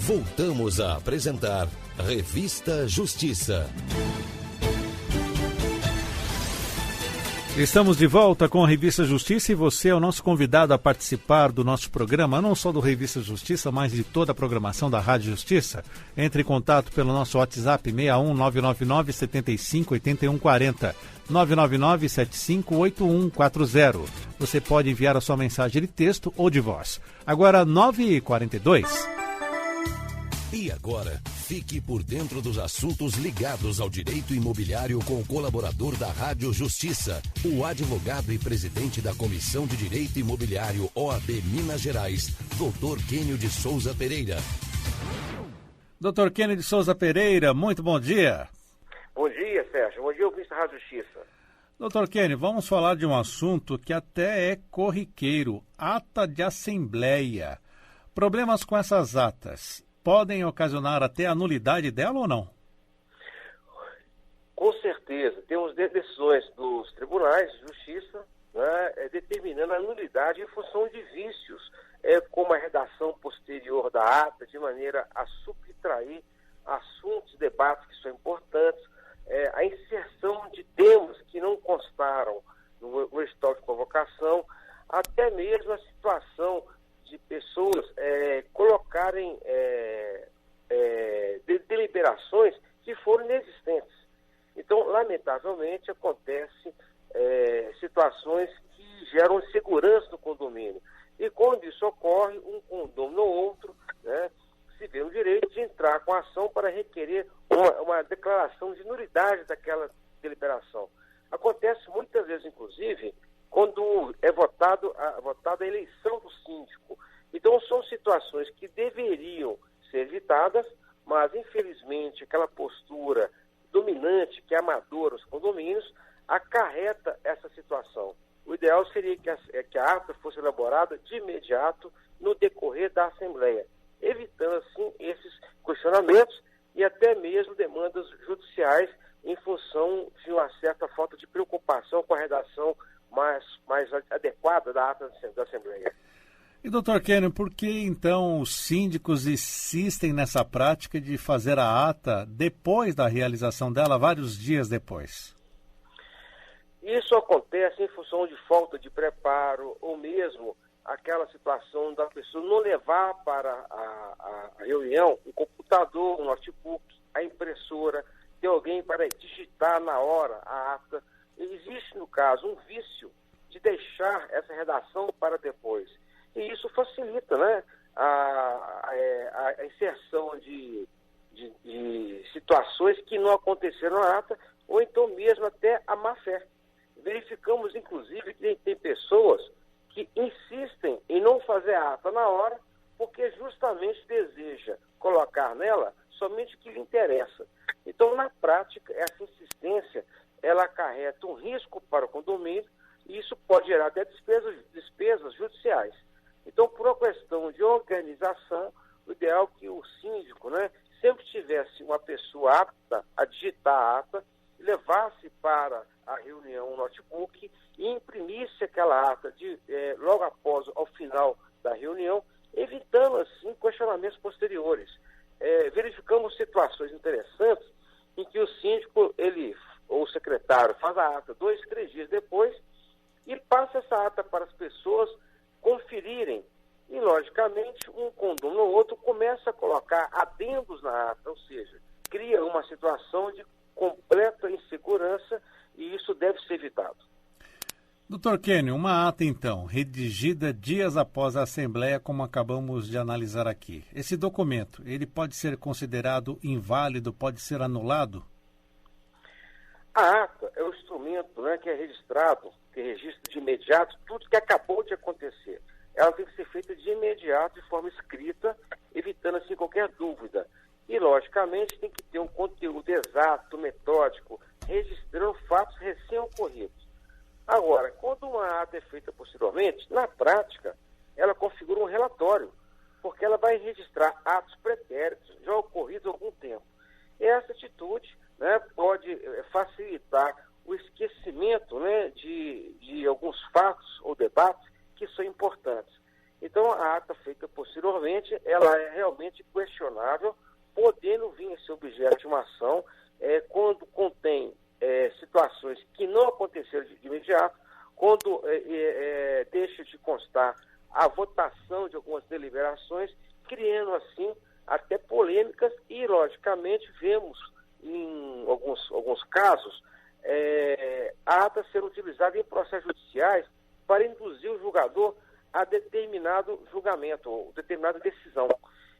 Voltamos a apresentar Revista Justiça. Estamos de volta com a Revista Justiça e você é o nosso convidado a participar do nosso programa, não só do Revista Justiça, mas de toda a programação da Rádio Justiça. Entre em contato pelo nosso WhatsApp 61 999 75 81 40, 999 75 8140. Você pode enviar a sua mensagem de texto ou de voz. Agora 9h42. E agora, fique por dentro dos assuntos ligados ao direito imobiliário com o colaborador da Rádio Justiça, o advogado e presidente da Comissão de Direito Imobiliário OAB Minas Gerais, Dr. Quênio de Souza Pereira. Dr. Quênio de Souza Pereira, muito bom dia. Bom dia, Sérgio. Bom dia, ouvinte da Rádio Justiça. Dr. Quênio, vamos falar de um assunto que até é corriqueiro, ata de assembleia. Problemas com essas atas podem ocasionar até a nulidade dela ou não? Com certeza. Temos decisões dos tribunais de justiça, né, determinando a nulidade em função de vícios, como a redação posterior da ata, de maneira a subtrair assuntos, debates que são importantes, a inserção de temas que não constaram no histórico de convocação, até mesmo a situação de pessoas colocarem deliberações que foram inexistentes. Então, lamentavelmente, acontece situações que geram insegurança no condomínio. E quando isso ocorre, um condômino ou outro, né, se vê no direito de entrar com a ação para requerer uma declaração de nulidade daquela deliberação. Acontece muitas vezes, inclusive, quando é votada a eleição do síndico. Então, são situações que deveriam ser evitadas, mas, infelizmente, aquela postura dominante, que é amadora aos condomínios, acarreta essa situação. O ideal seria que a ata fosse elaborada de imediato no decorrer da Assembleia, evitando, assim, esses questionamentos e até mesmo demandas judiciais em função de uma certa falta de preocupação com a redação mais adequada da ata da Assembleia. E, doutor Quênio, por que então os síndicos insistem nessa prática de fazer a ata depois da realização dela, vários dias depois? Isso acontece em função de falta de preparo ou mesmo aquela situação da pessoa não levar para a reunião um computador, um notebook, a impressora, ter alguém para digitar na hora a ata. Existe, no caso, um vício de deixar essa redação para depois. E isso facilita, né, a inserção de situações que não aconteceram na ata, ou então mesmo até a má-fé. Verificamos, inclusive, que tem pessoas que insistem em não fazer a ata na hora, porque justamente deseja colocar nela somente o que lhe interessa. Então, na prática, essa insistência, ela acarreta um risco para o condomínio e isso pode gerar até despesas judiciais. Então, por uma questão de organização, o ideal é que o síndico, né, sempre tivesse uma pessoa apta a digitar a ata, levasse para a reunião um notebook e imprimisse aquela ata logo após, ao final da reunião, evitando, assim, questionamentos posteriores. Verificamos situações interessantes em que o síndico, ou o secretário, faz a ata 2, 3 dias depois e passa essa ata para as pessoas conferirem. E, logicamente, um condômino ou outro começa a colocar adendos na ata, ou seja, cria uma situação de completa insegurança e isso deve ser evitado. Doutor Quênio, uma ata, então, redigida dias após a Assembleia, como acabamos de analisar aqui. Esse documento, ele pode ser considerado inválido, pode ser anulado? A ata é o instrumento, né, que é registrado, que registra de imediato tudo que acabou de acontecer. Ela tem que ser feita de imediato, de forma escrita, evitando, assim, qualquer dúvida. E, logicamente, tem que ter um conteúdo exato, metódico, registrando fatos recém-ocorridos. Agora, quando uma ata é feita posteriormente, na prática, ela configura um relatório, porque ela vai registrar atos pretéritos já ocorridos há algum tempo. E essa atitude, né, pode facilitar o esquecimento, né, de alguns fatos ou debates que são importantes. Então, a ata feita posteriormente, ela é realmente questionável, podendo vir a ser objeto de uma ação quando contém situações que não aconteceram de imediato, quando deixa de constar a votação de algumas deliberações, criando assim até polêmicas e, logicamente, vemos em alguns casos a ata ser utilizada em processos judiciais para induzir o julgador a determinado julgamento ou determinada decisão.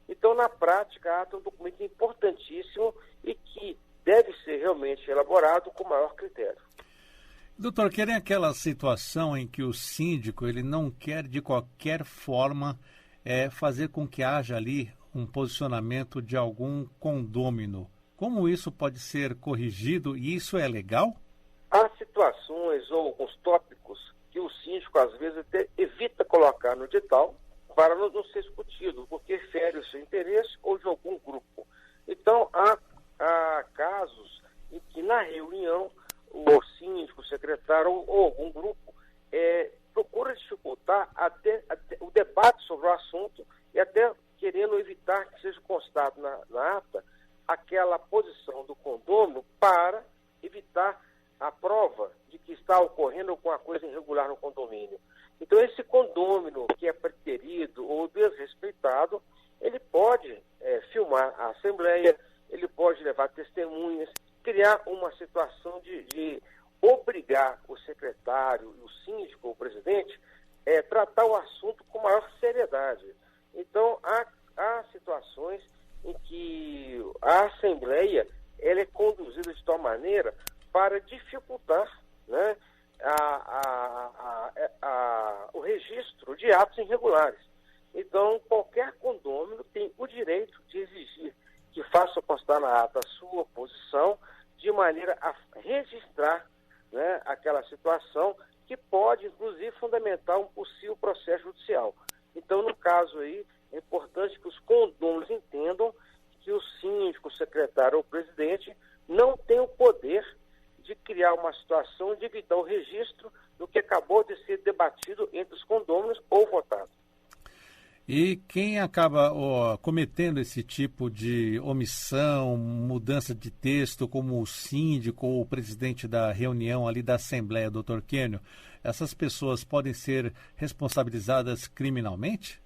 Então, na prática, a ata é um documento importantíssimo e que deve ser realmente elaborado com maior critério. Doutor, querem aquela situação em que o síndico ele não quer de qualquer forma fazer com que haja ali um posicionamento de algum condômino. Como isso pode ser corrigido e isso é legal? Há situações ou alguns tópicos que o síndico às vezes até evita colocar no edital para não ser discutido, porque fere o seu interesse ou de algum grupo. Então, há casos em que na reunião o síndico, o secretário ou algum grupo procura dificultar até o debate sobre o assunto e até querendo evitar que seja constado na ata aquela posição do condômino para evitar a prova de que está ocorrendo alguma coisa irregular no condomínio. Então, esse condômino que é preterido ou desrespeitado, ele pode filmar a assembleia, ele pode levar testemunhas, criar uma situação de obrigar o secretário, o síndico ou o presidente a tratar o assunto com maior seriedade. Então, há situações em que a assembleia ela é conduzida de tal maneira para dificultar, né, o registro de atos irregulares. Então, qualquer condômino tem o direito de exigir que faça constar na ata a sua posição, de maneira a registrar, né, aquela situação que pode, inclusive, fundamentar um possível processo judicial. Então, no caso aí, é importante que os condôminos entendam que o síndico, o secretário ou o presidente não tem o poder de criar uma situação de evitar o registro do que acabou de ser debatido entre os condôminos ou votado. E quem acaba cometendo esse tipo de omissão, mudança de texto, como o síndico ou o presidente da reunião ali da Assembleia, doutor Quênio, essas pessoas podem ser responsabilizadas criminalmente?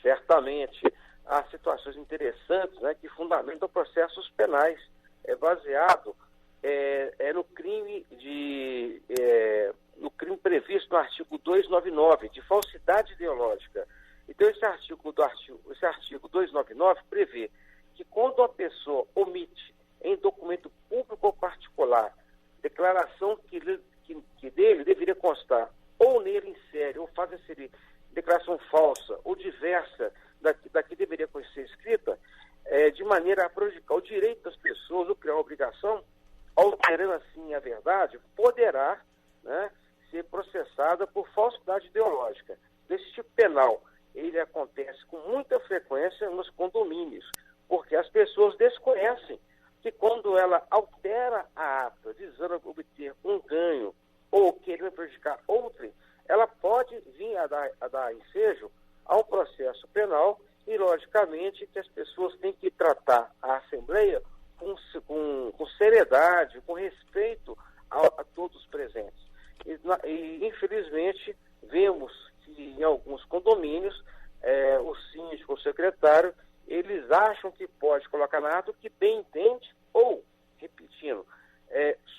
Certamente. Há situações interessantes, né, que fundamentam processos penais. É baseado no crime no crime previsto no artigo 299, de falsidade ideológica. Então, esse artigo 299 prevê que quando uma pessoa omite em documento público ou particular declaração que dele deveria constar, ou nele insere, ou faz inserir declaração falsa ou diversa da que deveria ser escrita, de maneira a prejudicar o direito das pessoas ou criar uma obrigação, alterando assim a verdade, poderá, né, ser processada por falsidade ideológica. Esse tipo penal, ele acontece com muita frequência nos condomínios, porque as pessoas desconhecem que quando ela altera a ata, visando obter um ganho ou querendo prejudicar outrem, ela pode vir a dar ensejo ao processo penal e, logicamente, que as pessoas têm que tratar a Assembleia com seriedade, com respeito a todos os presentes. E, infelizmente, vemos que em alguns condomínios, o síndico, o secretário, eles acham que pode colocar na ata o que bem entende ou, repetindo,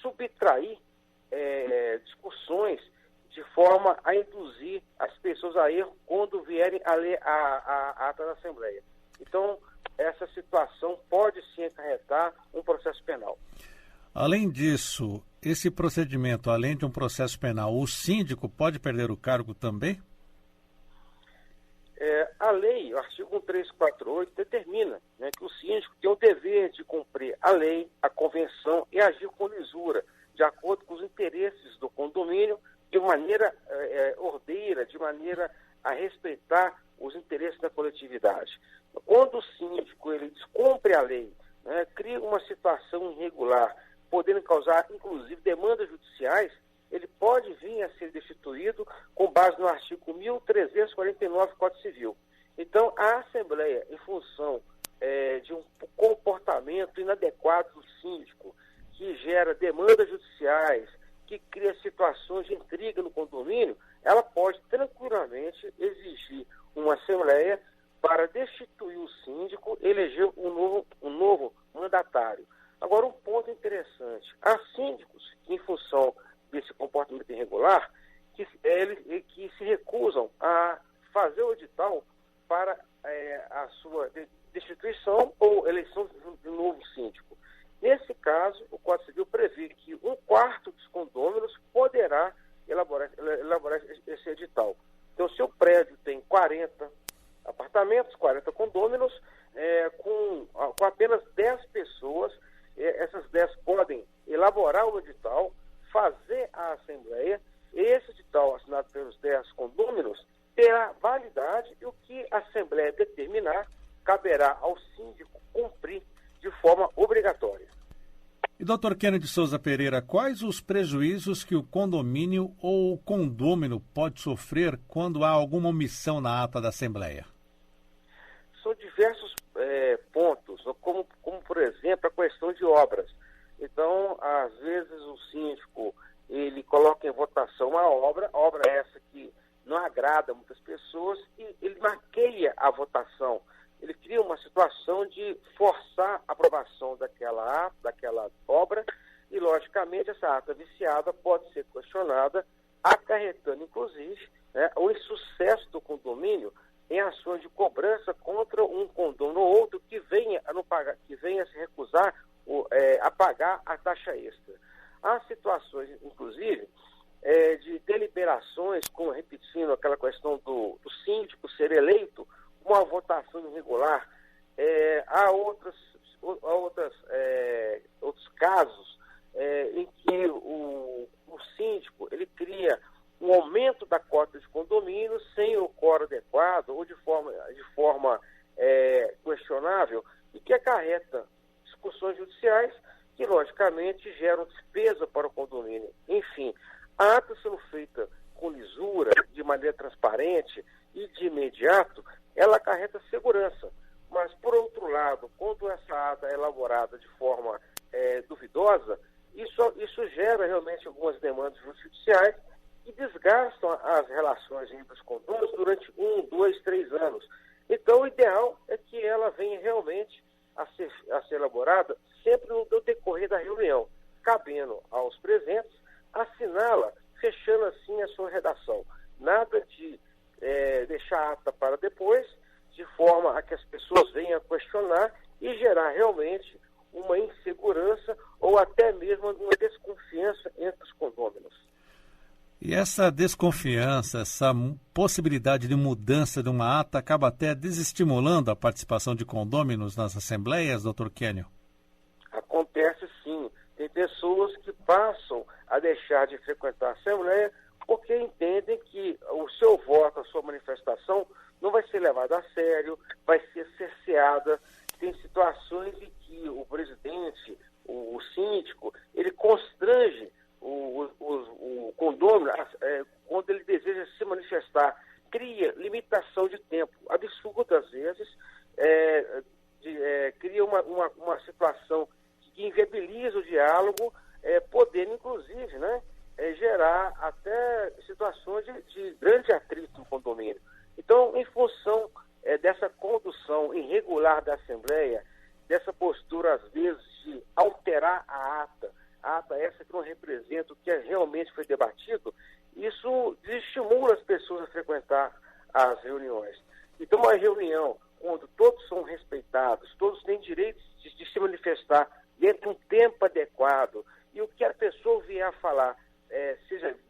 subtrair discussões de forma a induzir as pessoas a erro quando vierem a ler a ata da Assembleia. Então, essa situação pode sim acarretar um processo penal. Além disso, esse procedimento, além de um processo penal, o síndico pode perder o cargo também? A lei, o artigo 1348, determina, né, que o síndico tem o dever de cumprir a lei, a convenção e agir com lisura, de acordo com os interesses do condomínio, de maneira ordeira, de maneira a respeitar os interesses da coletividade. Quando o síndico ele descumpre a lei, né, cria uma situação irregular, podendo causar, inclusive, demandas judiciais, ele pode vir a ser destituído com base no artigo 1349 do Código Civil. Então, a Assembleia, em função de um comportamento inadequado do síndico, que gera demandas judiciais, que cria situações de intriga no condomínio, ela pode tranquilamente exigir uma Assembleia para destituir o síndico, eleger um novo mandatário. Agora, um ponto interessante, há síndicos que, em função desse comportamento irregular, que se recusam a fazer o edital para a sua destituição ou eleição de um novo síndico. Nesse caso, o Código Civil prevê que 1/4 dos condôminos poderá elaborar esse edital. Então, se o prédio tem 40 apartamentos, 40 condôminos, com apenas 10 pessoas, essas 10 podem elaborar o edital, fazer a Assembleia, e esse edital assinado pelos 10 condôminos terá validade e o que a Assembleia determinar caberá ao síndico cumprir de forma obrigatória. E, doutor Kennedy Souza Pereira, quais os prejuízos que o condomínio ou o condômino pode sofrer quando há alguma omissão na ata da Assembleia? São diversos pontos, como, por exemplo, a questão de obras. Então, às vezes o síndico ele coloca em votação a obra essa que não agrada a muitas pessoas, e ele maqueia a votação. Ele cria uma situação de forçar a aprovação daquela obra e, logicamente, essa ata viciada pode ser questionada, acarretando, inclusive, o insucesso do condomínio em ações de cobrança contra um condômino ou outro que venha a se recusar a pagar a taxa extra. Há situações, inclusive, de deliberações, como repetindo aquela questão do síndico ser eleito, uma votação irregular. Há outros casos em que o síndico ele cria um aumento da cota de condomínio sem o quórum adequado ou de forma questionável, e que acarreta discussões judiciais que, logicamente, geram despesa para o condomínio. Enfim, a ata sendo feita com lisura, de maneira transparente e de imediato, ela acarreta segurança. Mas, por outro lado, quando essa ata é elaborada de forma duvidosa, isso gera realmente algumas demandas judiciais que desgastam as relações entre os condôminos durante 1, 2, 3 anos. Então, o ideal é que ela venha realmente a ser elaborada sempre no decorrer da reunião, cabendo aos presentes assiná-la, fechando assim a sua redação. Nada de deixar a ata para depois, de forma a que as pessoas venham a questionar e gerar realmente uma insegurança ou até mesmo uma desconfiança entre os condôminos. E essa desconfiança, essa possibilidade de mudança de uma ata acaba até desestimulando a participação de condôminos nas assembleias, doutor Kennedy? Acontece sim. Tem pessoas que passam a deixar de frequentar a Assembleia porque entendem que o seu voto, a sua manifestação, não vai ser levada a sério, vai ser cerceada. Tem situações em que o presidente, o síndico, ele constrange o condômino quando ele deseja se manifestar, cria limitação de tempo absurda às vezes, cria uma situação que inviabiliza o diálogo, podendo inclusive gerar até situações de grande atrito no condomínio. Então, em função dessa condução irregular da Assembleia, dessa postura às vezes de alterar a ata essa que não representa o que realmente foi debatido, isso desestimula as pessoas a frequentar as reuniões. Então, uma reunião onde todos são respeitados, todos têm direito de se manifestar dentro de um tempo adequado, e o que a pessoa vier a falar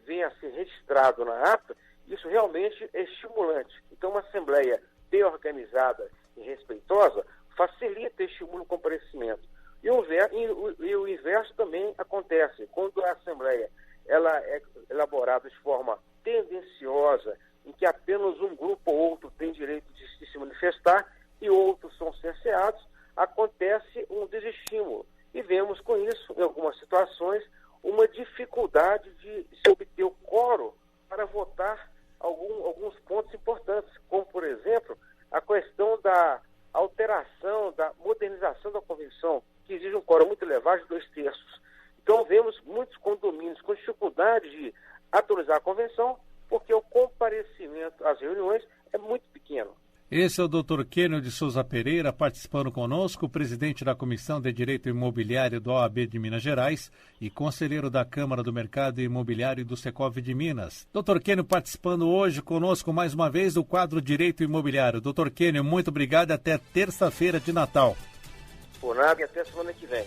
venha a ser registrado na ata, isso realmente é estimulante. Então, uma Assembleia bem organizada e respeitosa facilita e estimula o comparecimento. E o inverso também acontece. Quando a Assembleia ela é elaborada de forma tendenciosa, em que apenas um grupo ou outro tem direito de se manifestar e outros são cerceados, acontece um desestímulo. E vemos com isso, em algumas situações, uma dificuldade de se obter o quórum para votar alguns pontos importantes, como, por exemplo, a questão da alteração, da modernização da convenção, que exige um quórum muito elevado de 2/3. Então, vemos muitos condomínios com dificuldade de atualizar a convenção, porque o comparecimento às reuniões é muito pequeno. Esse é o Dr. Kênio de Souza Pereira, participando conosco, presidente da Comissão de Direito Imobiliário da OAB de Minas Gerais e conselheiro da Câmara do Mercado Imobiliário do Secov de Minas. Dr. Kênio participando hoje conosco mais uma vez do quadro Direito Imobiliário. Dr. Kênio, muito obrigado e até terça-feira de Natal. Por nada e até semana que vem.